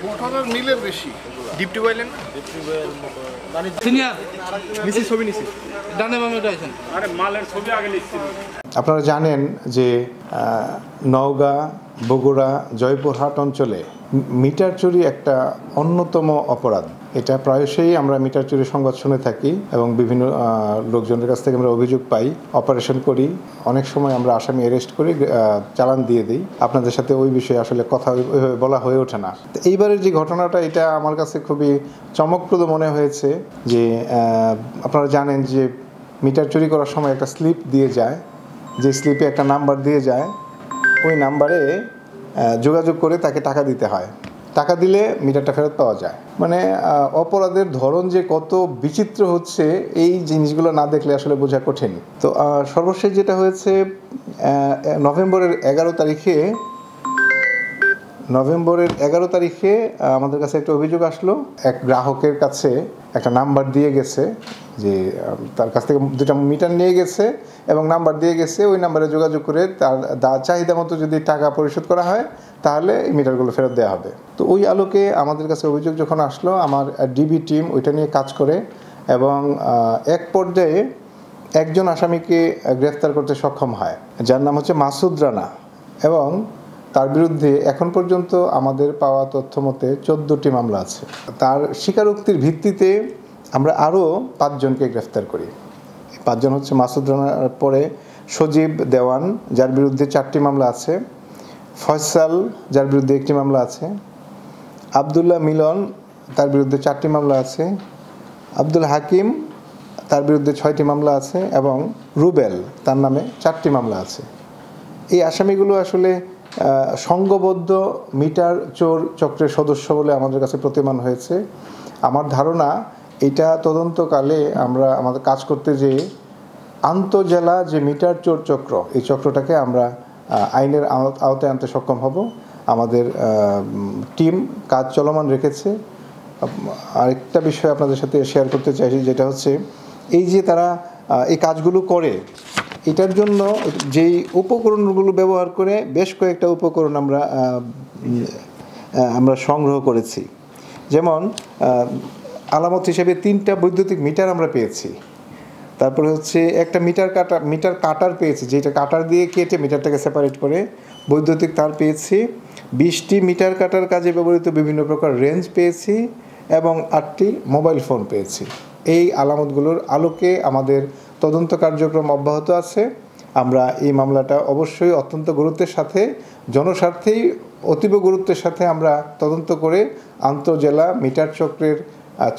মোটরের মিলের বেশি ডিপটি বলেন না ডিপটি বয়ের মতো মানে সিনিয়র নিচে ছবি নিছি ডানে বামে উঠাইছেন আরে মালের ছবি আগে লিখছি। আপনারা জানেন যে নওগাঁ, বগুড়া, জয়পুরহাট অঞ্চলে মিটার চুরি একটা অন্যতম অপরাধ। এটা প্রায়শই আমরা মিটার চুরি সংবাদ শুনে থাকি এবং বিভিন্ন লোকজনের কাছ থেকে আমরা অভিযোগ পাই, অপারেশন করি, অনেক সময় আমরা আসামি অ্যারেস্ট করি, চালান দিয়ে দিই। আপনাদের সাথে ওই বিষয়ে আসলে কথা ওইভাবে বলা হয়ে ওঠে না। তো এইবারের যে ঘটনাটা, এটা আমার কাছে খুবই চমকপ্রদ মনে হয়েছে। যে আপনারা জানেন যে মিটার চুরি করার সময় একটা স্লিপ দিয়ে যায়, যে স্লিপে একটা নাম্বার দিয়ে যায়, ওই নাম্বারে যোগাযোগ করে তাকে টাকা দিতে হয়। টাকা দিলে মিটারটা ফেরত পাওয়া যায়। মানে অপরাধের ধরন যে কত বিচিত্র হচ্ছে, এই জিনিসগুলো না দেখলে আসলে বোঝা কঠিন। তো সর্বশেষ যেটা হয়েছে, নভেম্বরের 11 তারিখে আমাদের কাছে একটা অভিযোগ আসলো। এক গ্রাহকের কাছে একটা নাম্বার দিয়ে গেছে, যে তার কাছ থেকে দুটা মিটার নিয়ে গেছে এবং নাম্বার দিয়ে গেছে, ওই নাম্বারে যোগাযোগ করে তার চাহিদা মতো যদি টাকা পরিশোধ করা হয় তাহলে এই মিটারগুলো ফেরত দেওয়া হবে। তো ওই আলোকে আমাদের কাছে অভিযোগ যখন আসলো, আমার ডিবি টিম ওইটা নিয়ে কাজ করে এবং এক পর্যায়ে একজন আসামিকে গ্রেফতার করতে সক্ষম হয়, যার নাম হচ্ছে মাসুদ রানা, এবং তার বিরুদ্ধে এখন পর্যন্ত আমাদের পাওয়া তথ্য মতে 14টি মামলা আছে। তার স্বীকারোক্তির ভিত্তিতে আমরা আরও 5 জনকে গ্রেফতার করি। 5 জন হচ্ছে মাসুদ রানার পরে সজীব দেওয়ান, যার বিরুদ্ধে 4টি মামলা আছে, ফয়সাল, যার বিরুদ্ধে 1টি মামলা আছে, আবদুল্লাহ মিলন, তার বিরুদ্ধে 4টি মামলা আছে, আব্দুল হাকিম, তার বিরুদ্ধে 6টি মামলা আছে, এবং রুবেল, তার নামে 4টি মামলা আছে। এই আসামিগুলো আসলে সংঘবদ্ধ মিটার চোর চক্রের সদস্য বলে আমাদের কাছে প্রতীয়মান হয়েছে। আমার ধারণা, এটা তদন্তকালে আমরা আমাদের কাজ করতে যেয়ে আন্তঃজেলা যে মিটার চোর চক্র, এই চক্রটাকে আমরা আইনের আওতায় আনতে সক্ষম হব। আমাদের টিম কাজ চলমান রেখেছে। আরেকটা বিষয় আপনাদের সাথে শেয়ার করতে চাইছি, যেটা হচ্ছে এই যে তারা এই কাজগুলো করে, এটার জন্য যেই উপকরণগুলো ব্যবহার করে বেশ কয়েকটা উপকরণ আমরা সংগ্রহ করেছি। যেমন আলামত হিসেবে 3টা বৈদ্যুতিক মিটার আমরা পেয়েছি। তারপরে হচ্ছে একটা মিটার কাটার পেয়েছি, যেটা কাটার দিয়ে কেটে মিটারটাকে সেপারেট করে। বৈদ্যুতিক তার পেয়েছি, 20টি মিটার কাটার কাজে ব্যবহৃত বিভিন্ন প্রকার রেঞ্জ পেয়েছি, এবং 8টি মোবাইল ফোন পেয়েছি। এই আলামতগুলোর আলোকে আমাদের তদন্ত কার্যক্রম অব্যাহত আছে। আমরা এই মামলাটা অবশ্যই অত্যন্ত গুরুত্বের সাথে, জনস্বার্থেই অতীব গুরুত্বের সাথে আমরা তদন্ত করে আন্তঃজেলা মিটার চক্রের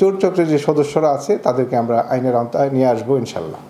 চোর চক্রের যে সদস্যরা আছে তাদেরকে আমরা আইনের আওতায় নিয়ে আসবো ইনশাল্লাহ।